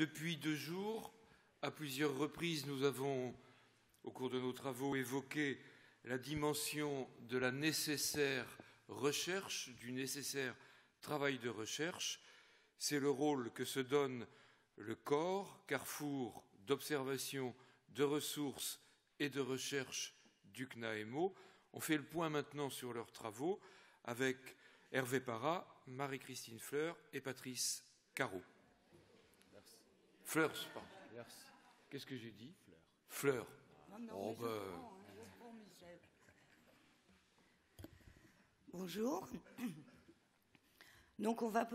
Depuis 2 jours, à plusieurs reprises, nous avons, au cours de nos travaux, évoqué la dimension de la nécessaire recherche, du nécessaire travail de recherche. C'est le rôle que se donne le corps, carrefour d'observation, de ressources et de recherche du CNAEMO. On fait le point maintenant sur leurs travaux avec Hervé Parra, Marie-Christine Fleur et Patrice Carreau. Fleurs, pardon. Qu'est-ce que j'ai dit? Fleurs. Non, Bonjour. Donc on va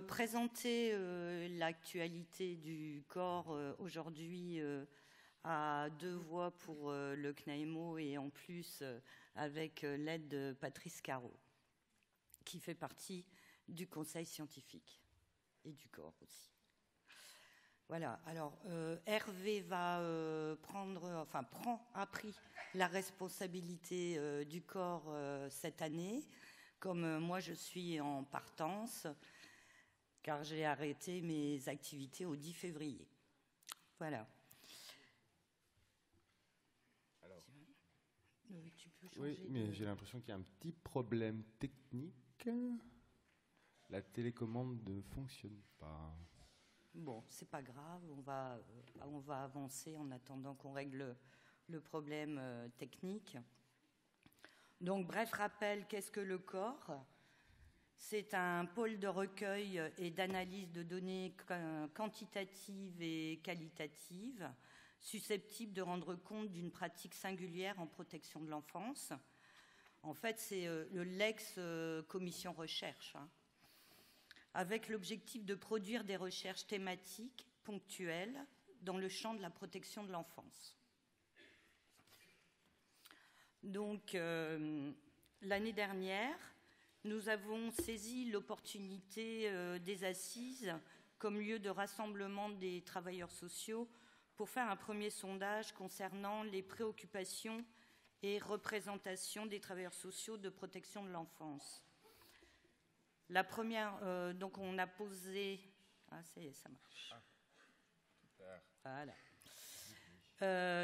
présenter l'actualité du corps aujourd'hui à 2 voix pour le CNAEMO et en plus avec l'aide de Patrice Carreau, qui fait partie du conseil scientifique et du corps aussi. Voilà, alors Hervé va a pris la responsabilité du corps cette année, comme moi je suis en partance, car j'ai arrêté mes activités au 10 février. Voilà. Alors, tu peux changer oui, mais j'ai l'impression qu'il y a un petit problème technique. La télécommande ne fonctionne pas. Bon, c'est pas grave, on va avancer en attendant qu'on règle le problème technique. Donc, bref rappel, qu'est-ce que le corps? C'est un pôle de recueil et d'analyse de données quantitatives et qualitatives, susceptibles de rendre compte d'une pratique singulière en protection de l'enfance. En fait, c'est le l'ex-commission recherche, avec l'objectif de produire des recherches thématiques ponctuelles dans le champ de la protection de l'enfance. Donc, l'année dernière, nous avons saisi l'opportunité des assises comme lieu de rassemblement des travailleurs sociaux pour faire un premier sondage concernant les préoccupations et représentations des travailleurs sociaux de protection de l'enfance. La première, donc on a posé... Ah, ça y est, ça marche. Voilà.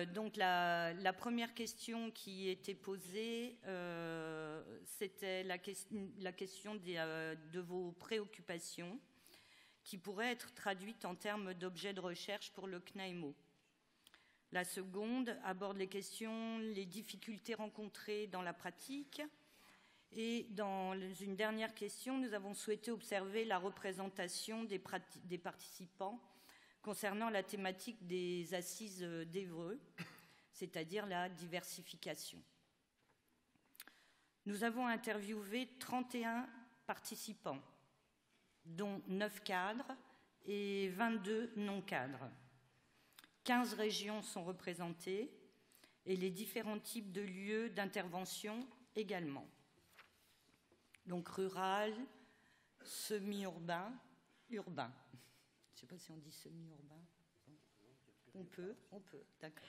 Donc la première question qui était posée, c'était la question de vos préoccupations qui pourraient être traduites en termes d'objets de recherche pour le CNAEMO. La seconde aborde les questions, les difficultés rencontrées dans la pratique. Et dans une dernière question, nous avons souhaité observer la représentation des participants concernant la thématique des assises d'Évreux, c'est-à-dire la diversification. Nous avons interviewé 31 participants, dont 9 cadres et 22 non-cadres. 15 régions sont représentées et les différents types de lieux d'intervention également. Donc rural, semi-urbain, urbain. Je ne sais pas si on dit semi-urbain. On peut, d'accord.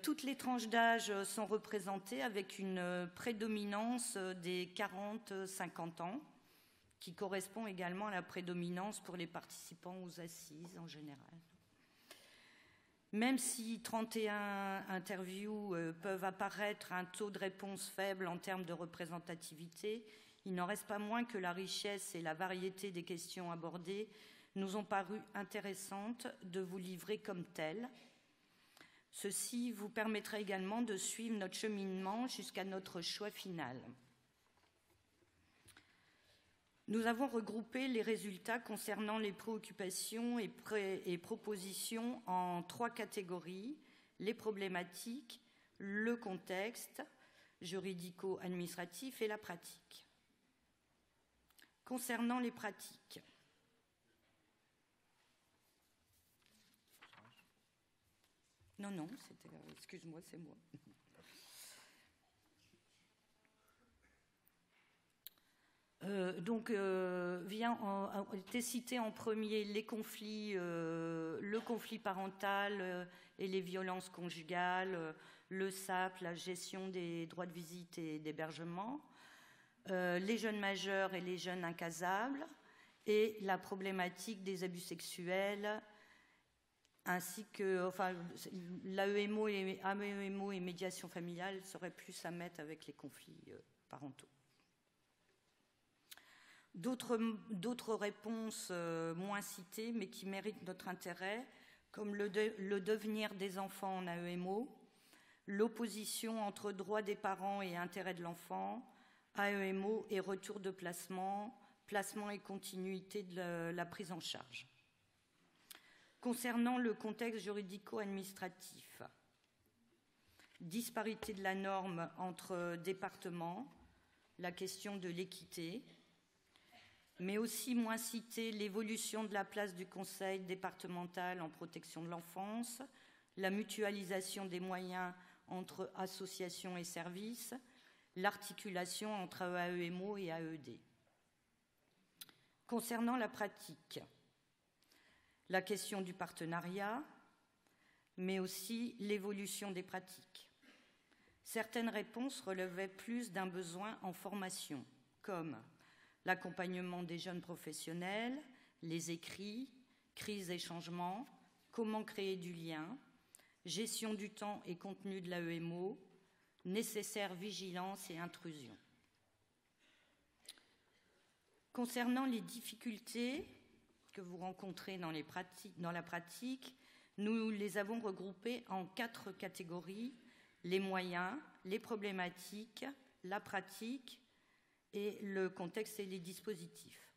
Toutes les tranches d'âge sont représentées avec une prédominance des 40-50 ans, qui correspond également à la prédominance pour les participants aux assises en général. Même si 31 interviews peuvent apparaître un taux de réponse faible en termes de représentativité, il n'en reste pas moins que la richesse et la variété des questions abordées nous ont paru intéressantes de vous livrer comme telles. Ceci vous permettra également de suivre notre cheminement jusqu'à notre choix final. Nous avons regroupé les résultats concernant les préoccupations et propositions en 3 catégories: les problématiques, le contexte juridico-administratif et la pratique. Concernant les pratiques, non, excuse-moi, c'est moi. Était cité en premier les conflits, le conflit parental et les violences conjugales, le SAP, la gestion des droits de visite et d'hébergement, les jeunes majeurs et les jeunes incasables, et la problématique des abus sexuels, ainsi que l'AEMO et médiation familiale seraient plus à mettre avec les conflits parentaux. D'autres réponses moins citées, mais qui méritent notre intérêt, comme le devenir des enfants en AEMO, l'opposition entre droit des parents et intérêt de l'enfant, AEMO et retour de placement, placement et continuité de la prise en charge. Concernant le contexte juridico-administratif, disparité de la norme entre départements, la question de l'équité, mais aussi moins cité l'évolution de la place du conseil départemental en protection de l'enfance, la mutualisation des moyens entre associations et services, l'articulation entre AEMO et AED. Concernant la pratique, la question du partenariat, mais aussi l'évolution des pratiques. Certaines réponses relevaient plus d'un besoin en formation, comme l'accompagnement des jeunes professionnels, les écrits, crise et changement, comment créer du lien, gestion du temps et contenu de l'AEMO, nécessaire vigilance et intrusion. Concernant les difficultés que vous rencontrez dans la pratique, nous les avons regroupées en 4 catégories: les moyens, les problématiques, la pratique et le contexte et les dispositifs.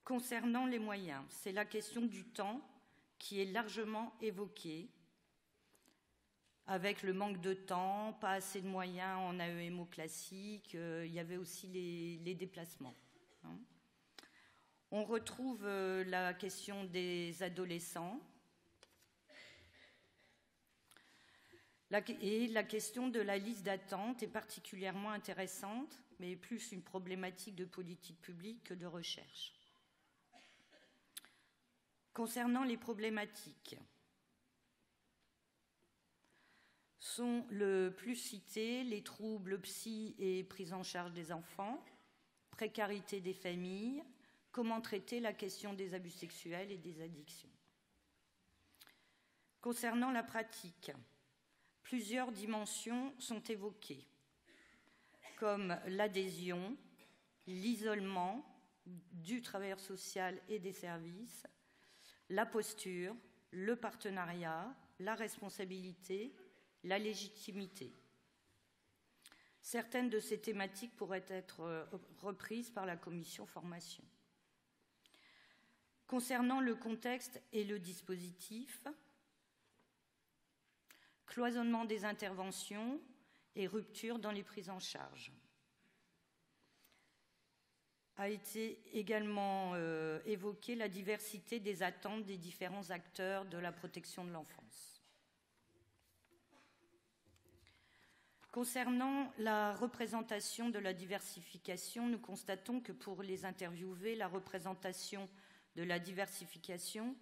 Concernant les moyens, c'est la question du temps qui est largement évoquée, avec le manque de temps, pas assez de moyens en AEMO classique, il y avait aussi les déplacements. On retrouve la question des adolescents et la question de la liste d'attente est particulièrement intéressante, mais plus une problématique de politique publique que de recherche. Concernant les problématiques, sont le plus cités les troubles psy et prise en charge des enfants, précarité des familles, comment traiter la question des abus sexuels et des addictions. Concernant la pratique, plusieurs dimensions sont évoquées, comme l'adhésion, l'isolement du travailleur social et des services, la posture, le partenariat, la responsabilité, la légitimité. Certaines de ces thématiques pourraient être reprises par la commission formation. Concernant le contexte et le dispositif, cloisonnement des interventions et rupture dans les prises en charge. A été également évoquée la diversité des attentes des différents acteurs de la protection de l'enfance. Concernant la représentation de la diversification, nous constatons que pour les interviewés, la représentation de la diversification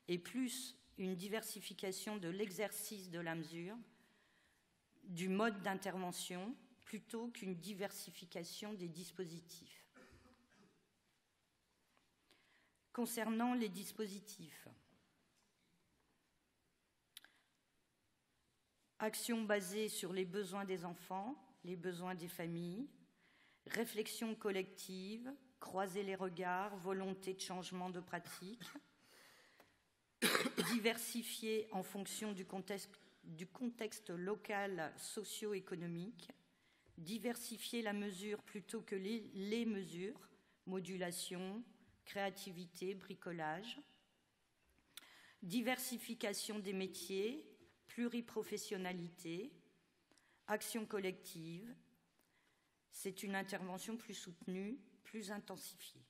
est plus une diversification de l'exercice de la mesure, du mode d'intervention, plutôt qu'une diversification des dispositifs. Concernant les dispositifs, action basée sur les besoins des enfants, les besoins des familles, réflexion collective, croiser les regards, volonté de changement de pratique, diversifier en fonction du contexte local socio-économique, diversifier la mesure plutôt que les mesures, modulation, créativité, bricolage, diversification des métiers, pluriprofessionnalité, action collective. C'est une intervention plus soutenue, plus intensifiée.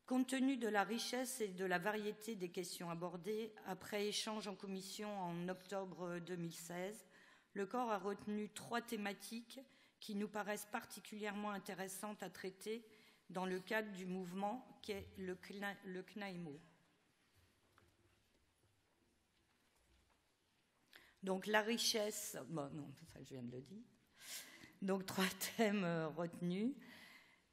Compte tenu de la richesse et de la variété des questions abordées, après échange en commission en octobre 2016, le corps a retenu 3 thématiques qui nous paraissent particulièrement intéressantes à traiter dans le cadre du mouvement qu'est le CNAEMO. Donc la richesse, bon non, ça je viens de le dire. Donc 3 thèmes retenus.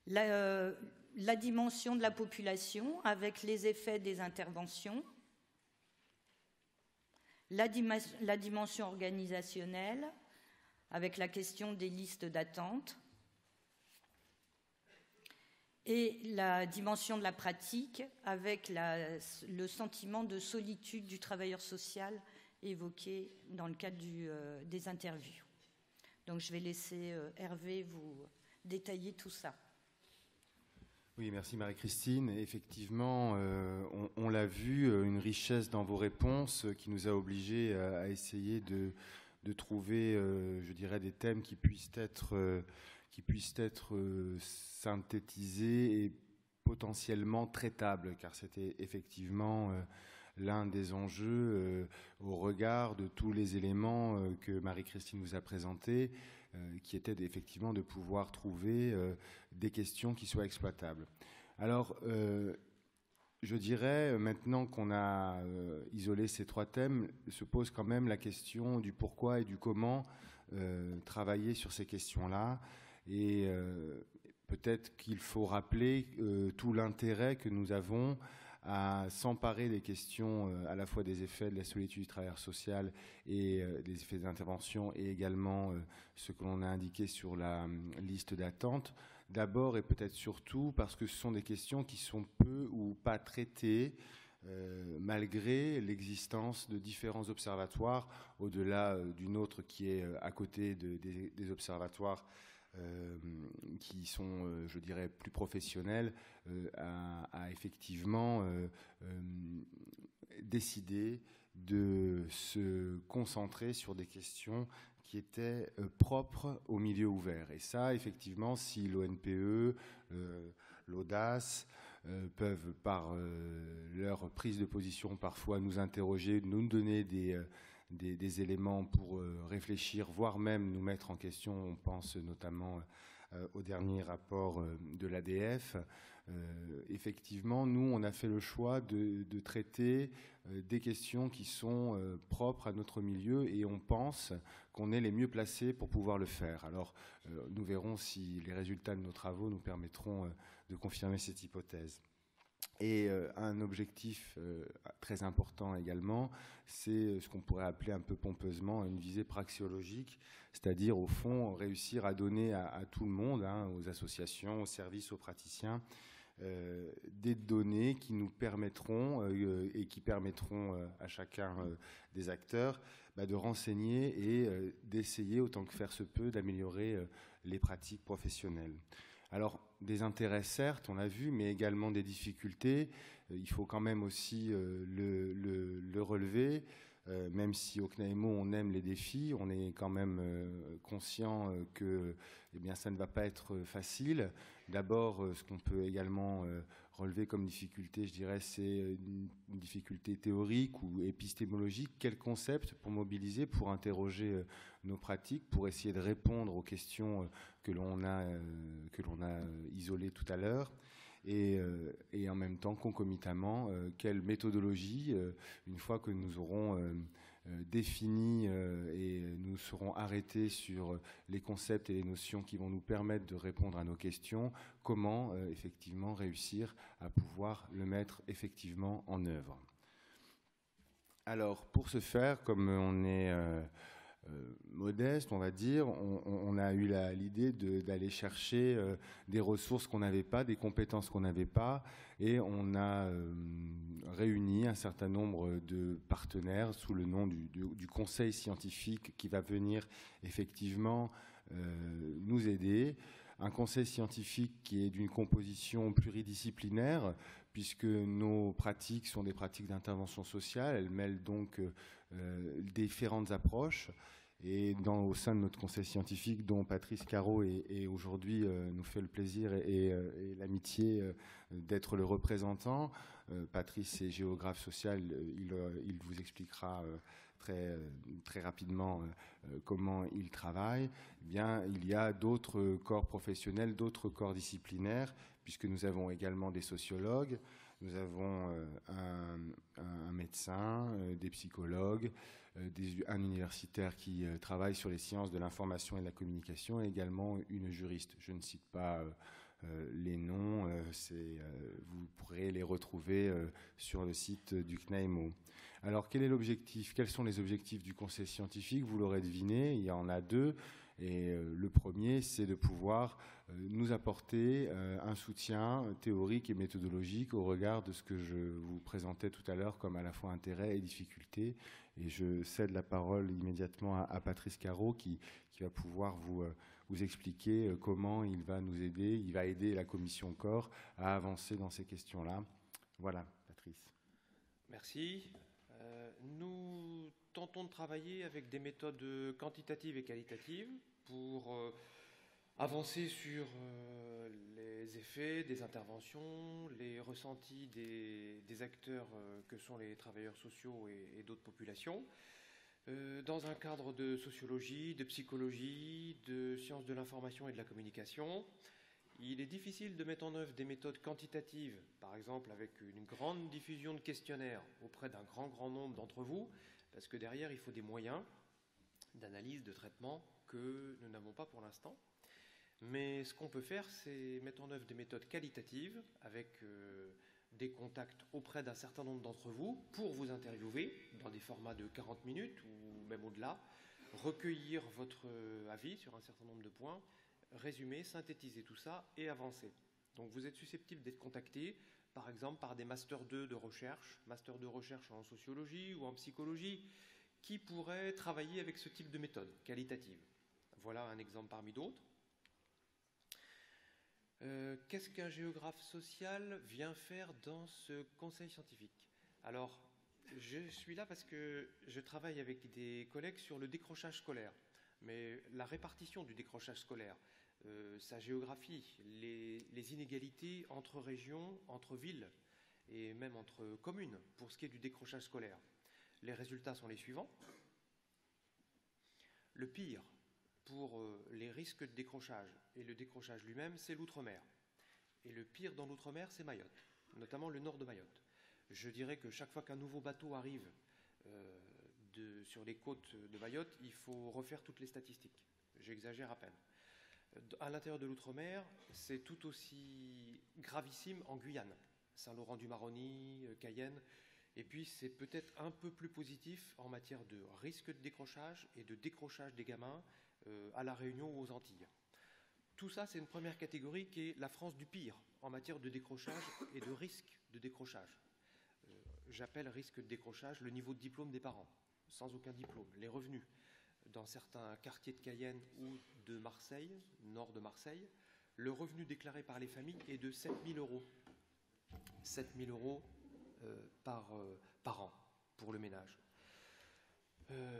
La dimension de la population avec les effets des interventions, la dimension organisationnelle avec la question des listes d'attente et la dimension de la pratique avec le sentiment de solitude du travailleur social évoqué dans le cadre des interviews. Donc je vais laisser Hervé vous détailler tout ça. Oui, merci Marie-Christine. Effectivement, on l'a vu, une richesse dans vos réponses qui nous a obligés à essayer de trouver, je dirais, des thèmes qui puissent être synthétisés et potentiellement traitables, car c'était effectivement l'un des enjeux au regard de tous les éléments que Marie-Christine nous a présentés, qui était effectivement de pouvoir trouver des questions qui soient exploitables. Alors, je dirais, maintenant qu'on a isolé ces 3 thèmes, se pose quand même la question du pourquoi et du comment travailler sur ces questions-là. Et peut-être qu'il faut rappeler tout l'intérêt que nous avons à s'emparer des questions à la fois des effets de la solitude du travailleur social et des effets d'intervention et également ce que l'on a indiqué sur la liste d'attente. D'abord et peut-être surtout parce que ce sont des questions qui sont peu ou pas traitées malgré l'existence de différents observatoires, au-delà du nôtre qui est à côté des observatoires qui sont, je dirais, plus professionnels, à effectivement décider de se concentrer sur des questions qui étaient propres au milieu ouvert. Et ça, effectivement, si l'ONPE, l'Audace peuvent, par leur prise de position, parfois nous interroger, nous donner des éléments pour réfléchir, voire même nous mettre en question. On pense notamment au dernier rapport de l'ADF. Effectivement, nous, on a fait le choix de traiter des questions qui sont propres à notre milieu et on pense qu'on est les mieux placés pour pouvoir le faire. Alors, nous verrons si les résultats de nos travaux nous permettront de confirmer cette hypothèse. Et un objectif très important également, c'est ce qu'on pourrait appeler un peu pompeusement une visée praxéologique, c'est-à-dire au fond réussir à donner à tout le monde, aux associations, aux services, aux praticiens, des données qui nous permettront et qui permettront à chacun des acteurs de renseigner et d'essayer autant que faire se peut d'améliorer les pratiques professionnelles. Alors, des intérêts, certes, on l'a vu, mais également des difficultés. Il faut quand même aussi le relever. Même si au CNAEMO, on aime les défis, on est quand même conscient que ça ne va pas être facile. D'abord, ce qu'on peut également relever comme difficulté, je dirais, c'est une difficulté théorique ou épistémologique. Quel concept pour mobiliser, pour interroger nos pratiques, pour essayer de répondre aux questions que l'on a isolées tout à l'heure, et en même temps, concomitamment, quelle méthodologie, une fois que nous aurons défini et nous serons arrêtés sur les concepts et les notions qui vont nous permettre de répondre à nos questions, comment effectivement réussir à pouvoir le mettre effectivement en œuvre. Alors, pour ce faire, comme on est modeste, on va dire, on a eu l'idée d'aller chercher des ressources qu'on n'avait pas, des compétences qu'on n'avait pas, et on a réuni un certain nombre de partenaires sous le nom du conseil scientifique qui va venir effectivement nous aider. Un conseil scientifique qui est d'une composition pluridisciplinaire, puisque nos pratiques sont des pratiques d'intervention sociale. Elles mêlent donc différentes approches. Et au sein de notre conseil scientifique, dont Patrice Carreau et aujourd'hui nous fait le plaisir et l'amitié d'être le représentant. Patrice est géographe social, il vous expliquera très rapidement comment il travaille. Eh bien, il y a d'autres corps professionnels, d'autres corps disciplinaires, puisque nous avons également des sociologues, nous avons un médecin, des psychologues, un universitaire qui travaille sur les sciences de l'information et de la communication, et également une juriste. Je ne cite pas Les noms, vous pourrez les retrouver sur le site du CNAEMO. Alors, quel est l'objectif? Quels sont les objectifs du conseil scientifique? Vous l'aurez deviné, il y en a deux. Et le premier, c'est de pouvoir nous apporter un soutien théorique et méthodologique au regard de ce que je vous présentais tout à l'heure comme à la fois intérêt et difficulté. Et je cède la parole immédiatement à Patrice Carreau qui va pouvoir vous expliquer comment il va nous aider, il va aider la commission corps à avancer dans ces questions-là. Voilà, Patrice. Merci. Nous tentons de travailler avec des méthodes quantitatives et qualitatives pour avancer sur les effets des interventions, les ressentis des acteurs que sont les travailleurs sociaux et d'autres populations, dans un cadre de sociologie, de psychologie, de sciences de l'information et de la communication. Il est difficile de mettre en œuvre des méthodes quantitatives, par exemple avec une grande diffusion de questionnaires auprès d'un grand nombre d'entre vous, parce que derrière, il faut des moyens d'analyse, de traitement que nous n'avons pas pour l'instant. Mais ce qu'on peut faire, c'est mettre en œuvre des méthodes qualitatives avec des contacts auprès d'un certain nombre d'entre vous pour vous interviewer dans des formats de 40 minutes ou même au-delà, recueillir votre avis sur un certain nombre de points, résumer, synthétiser tout ça et avancer. Donc vous êtes susceptible d'être contacté, par exemple, par des Master 2 de recherche, Master 2 recherche en sociologie ou en psychologie, qui pourraient travailler avec ce type de méthode qualitative. Voilà un exemple parmi d'autres. Qu'est-ce qu'un géographe social vient faire dans ce conseil scientifique? Alors, je suis là parce que je travaille avec des collègues sur le décrochage scolaire. Mais la répartition du décrochage scolaire, sa géographie, les inégalités entre régions, entre villes et même entre communes pour ce qui est du décrochage scolaire. Les résultats sont les suivants. Le pire pour les risques de décrochage et le décrochage lui-même, c'est l'outre-mer. Et le pire dans l'outre-mer, c'est Mayotte, notamment le nord de Mayotte. Je dirais que chaque fois qu'un nouveau bateau arrive sur les côtes de Mayotte, il faut refaire toutes les statistiques. J'exagère à peine. À l'intérieur de l'outre-mer, c'est tout aussi gravissime en Guyane, Saint-Laurent-du-Maroni, Cayenne. Et puis c'est peut-être un peu plus positif en matière de risque de décrochage et de décrochage des gamins à La Réunion ou aux Antilles. Tout ça, c'est une première catégorie qui est la France du pire en matière de décrochage et de risque de décrochage. J'appelle risque de décrochage le niveau de diplôme des parents, sans aucun diplôme, les revenus. Dans certains quartiers de Cayenne ou de Marseille, nord de Marseille, le revenu déclaré par les familles est de 7 000 euros. 7 000 euros par an pour le ménage.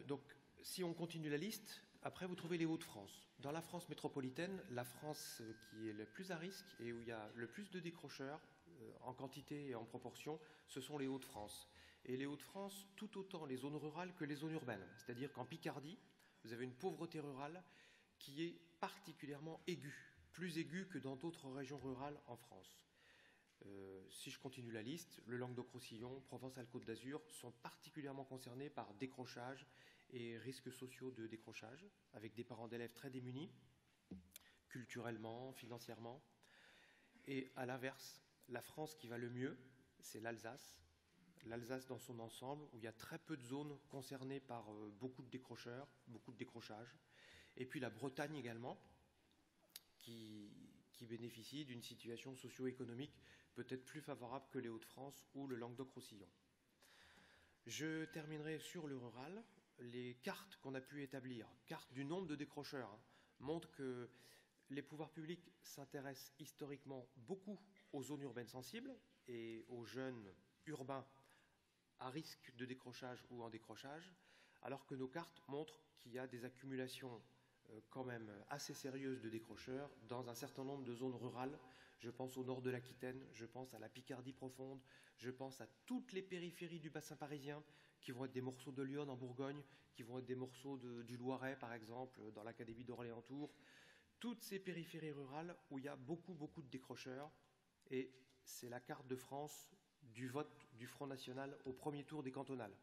Donc, si on continue la liste, après vous trouvez les Hauts-de-France. Dans la France métropolitaine, la France qui est le plus à risque et où il y a le plus de décrocheurs en quantité et en proportion, ce sont les Hauts-de-France. Et les Hauts-de-France, tout autant les zones rurales que les zones urbaines. C'est-à-dire qu'en Picardie, vous avez une pauvreté rurale qui est particulièrement aiguë, plus aiguë que dans d'autres régions rurales en France. Si je continue la liste, le Languedoc-Roussillon, Provence-Alpes-Côte d'Azur sont particulièrement concernés par décrochage et risques sociaux de décrochage, avec des parents d'élèves très démunis, culturellement, financièrement. Et à l'inverse, la France qui va le mieux, c'est l'Alsace. L'Alsace dans son ensemble, où il y a très peu de zones concernées par beaucoup de décrocheurs, beaucoup de décrochage. Et puis la Bretagne également, qui bénéficie d'une situation socio-économique peut-être plus favorable que les Hauts-de-France ou le Languedoc-Roussillon. Je terminerai sur le rural. Les cartes qu'on a pu établir, cartes du nombre de décrocheurs, montrent que les pouvoirs publics s'intéressent historiquement beaucoup aux zones urbaines sensibles et aux jeunes urbains à risque de décrochage ou en décrochage, alors que nos cartes montrent qu'il y a des accumulations quand même assez sérieuses de décrocheurs dans un certain nombre de zones rurales. Je pense au nord de l'Aquitaine, je pense à la Picardie profonde, je pense à toutes les périphéries du bassin parisien qui vont être des morceaux de Lyon en Bourgogne, qui vont être des morceaux du Loiret par exemple, dans l'Académie d'Orléans-Tours. Toutes ces périphéries rurales où il y a beaucoup de décrocheurs, et c'est la carte de France du vote du Front National au premier tour des cantonales.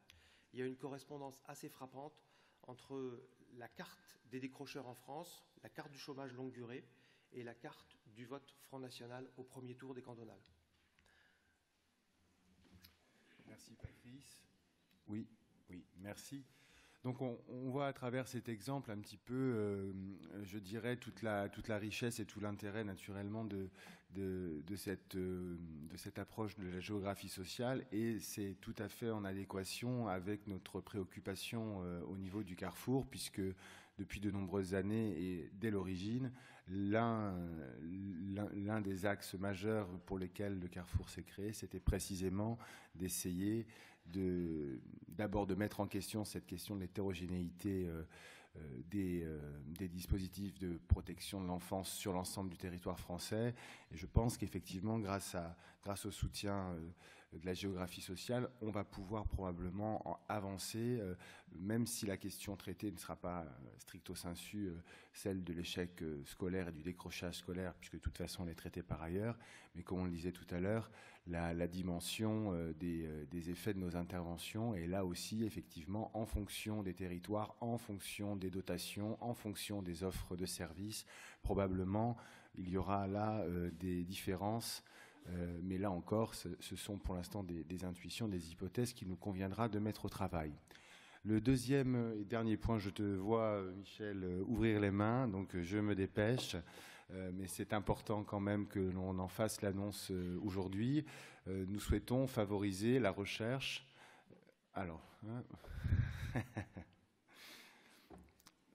Il y a une correspondance assez frappante entre la carte des décrocheurs en France, la carte du chômage longue durée et la carte du vote Front National au premier tour des cantonales. Merci Patrice. Oui, merci. Donc on voit à travers cet exemple un petit peu, je dirais, toute la richesse et tout l'intérêt naturellement de cette approche de la géographie sociale, et c'est tout à fait en adéquation avec notre préoccupation au niveau du Carrefour, puisque depuis de nombreuses années et dès l'origine, l'un des axes majeurs pour lesquels le Carrefour s'est créé, c'était précisément d'essayer d'abord de mettre en question cette question de l'hétérogénéité des dispositifs de protection de l'enfance sur l'ensemble du territoire français. Et je pense qu'effectivement, grâce au soutien de la géographie sociale, on va pouvoir probablement avancer, même si la question traitée ne sera pas stricto sensu celle de l'échec scolaire et du décrochage scolaire, puisque de toute façon elle est traitée par ailleurs, mais comme on le disait tout à l'heure, la dimension des effets de nos interventions est là aussi effectivement en fonction des territoires, en fonction des dotations, en fonction des offres de services. Probablement il y aura là des différences, mais là encore ce sont pour l'instant des intuitions, des hypothèses qu'il nous conviendra de mettre au travail. Le deuxième et dernier point, je te vois Michel ouvrir les mains, donc je me dépêche. Mais c'est important quand même que l'on en fasse l'annonce aujourd'hui. Nous souhaitons favoriser la recherche. Alors,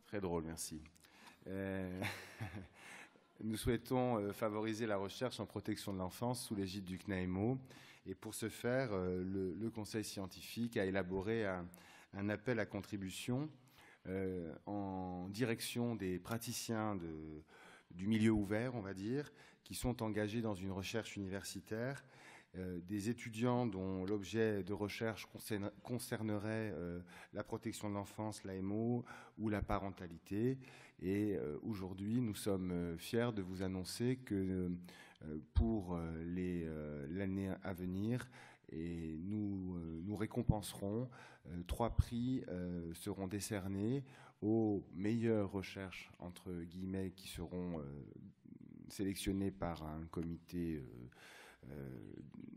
très drôle, merci. Nous souhaitons favoriser la recherche en protection de l'enfance sous l'égide du CNAEMO. Et pour ce faire, le Conseil scientifique a élaboré un appel à contribution en direction des praticiens du milieu ouvert, on va dire, qui sont engagés dans une recherche universitaire, des étudiants dont l'objet de recherche concernerait la protection de l'enfance, l'AMO ou la parentalité. Et aujourd'hui, nous sommes fiers de vous annoncer que pour l'année à venir, et nous récompenserons 3 prix seront décernés aux meilleures recherches, entre guillemets, qui seront sélectionnées par un comité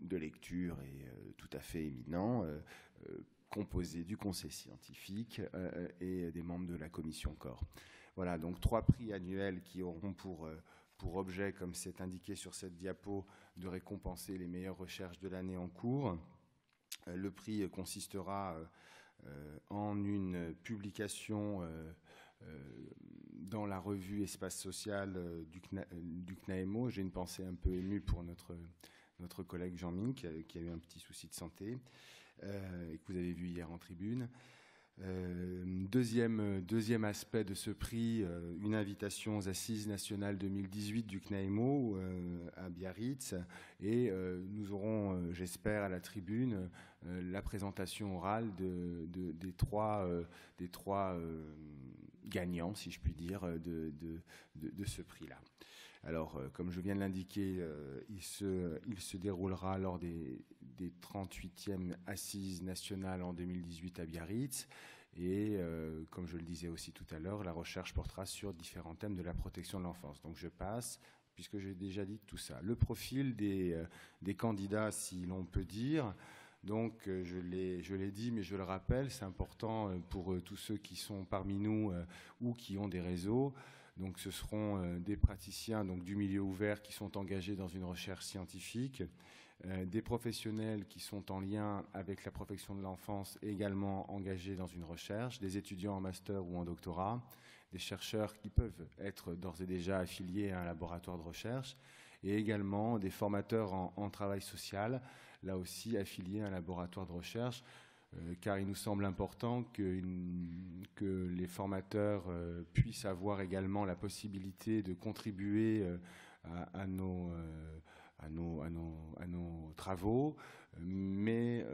de lecture et tout à fait éminent, composé du conseil scientifique et des membres de la commission corps. Voilà, donc 3 prix annuels qui auront pour objet, comme c'est indiqué sur cette diapo, de récompenser les meilleures recherches de l'année en cours. Le prix consistera en une publication dans la revue Espace Social du CNAEMO. J'ai une pensée un peu émue pour notre collègue Jean-Minck, qui a eu un petit souci de santé, et que vous avez vu hier en tribune. Deuxième aspect de ce prix, une invitation aux Assises nationales 2018 du CNAEMO à Biarritz, et nous aurons, j'espère, à la tribune la présentation orale des trois gagnants, si je puis dire, de ce prix-là. Alors, comme je viens de l'indiquer, il se déroulera lors des 38e Assises nationales en 2018 à Biarritz. Et comme je le disais aussi tout à l'heure, la recherche portera sur différents thèmes de la protection de l'enfance. Donc je passe, puisque j'ai déjà dit tout ça. Le profil des candidats, si l'on peut dire. Donc je l'ai dit, mais je le rappelle, c'est important pour tous ceux qui sont parmi nous ou qui ont des réseaux. Donc ce seront des praticiens donc, du milieu ouvert qui sont engagés dans une recherche scientifique, des professionnels qui sont en lien avec la protection de l'enfance également engagés dans une recherche, des étudiants en master ou en doctorat, des chercheurs qui peuvent être d'ores et déjà affiliés à un laboratoire de recherche, et également des formateurs en travail social, là aussi affiliés à un laboratoire de recherche, car il nous semble important que les formateurs puissent avoir également la possibilité de contribuer à nos travaux, mais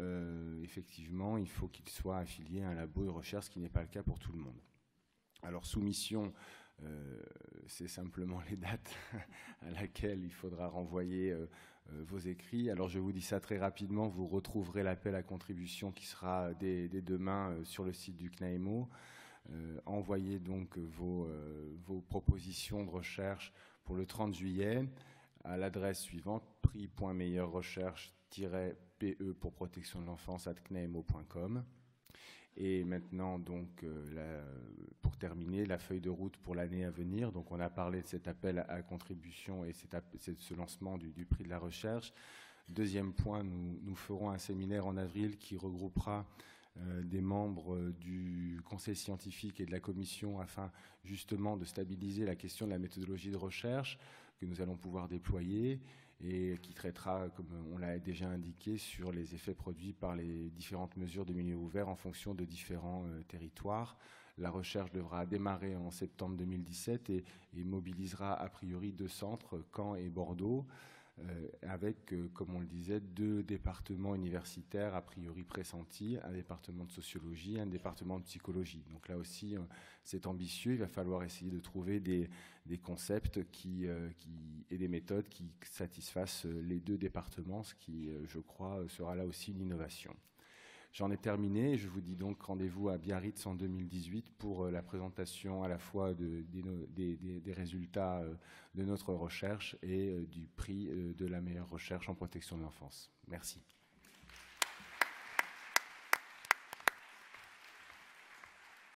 effectivement, il faut qu'ils soient affiliés à un labo de recherche, ce qui n'est pas le cas pour tout le monde. Alors, soumission, c'est simplement les dates à laquelle il faudra renvoyer vos écrits. Alors je vous dis ça très rapidement, vous retrouverez l'appel à contribution qui sera dès demain sur le site du CNAEMO. Envoyez donc vos propositions de recherche pour le 30 juillet à l'adresse suivante, prix.meilleurrecherche-pe pour protection de l'enfance @cnaemo.com. Et maintenant, donc, pour terminer, la feuille de route pour l'année à venir. Donc, on a parlé de cet appel à contribution et ce lancement du prix de la recherche. Deuxième point, nous ferons un séminaire en avril qui regroupera des membres du conseil scientifique et de la commission afin justement de stabiliser la question de la méthodologie de recherche que nous allons pouvoir déployer et qui traitera, comme on l'a déjà indiqué, sur les effets produits par les différentes mesures de milieu ouvert en fonction de différents territoires. La recherche devra démarrer en septembre 2017 et mobilisera a priori 2 centres, Caen et Bordeaux, avec, comme on le disait, 2 départements universitaires a priori pressentis, un département de sociologie, un département de psychologie. Donc là aussi, c'est ambitieux. Il va falloir essayer de trouver des concepts et des méthodes qui satisfassent les 2 départements, ce qui, je crois, sera là aussi une innovation. J'en ai terminé. Je vous dis donc rendez-vous à Biarritz en 2018 pour la présentation à la fois des résultats de notre recherche et du prix de la meilleure recherche en protection de l'enfance. Merci.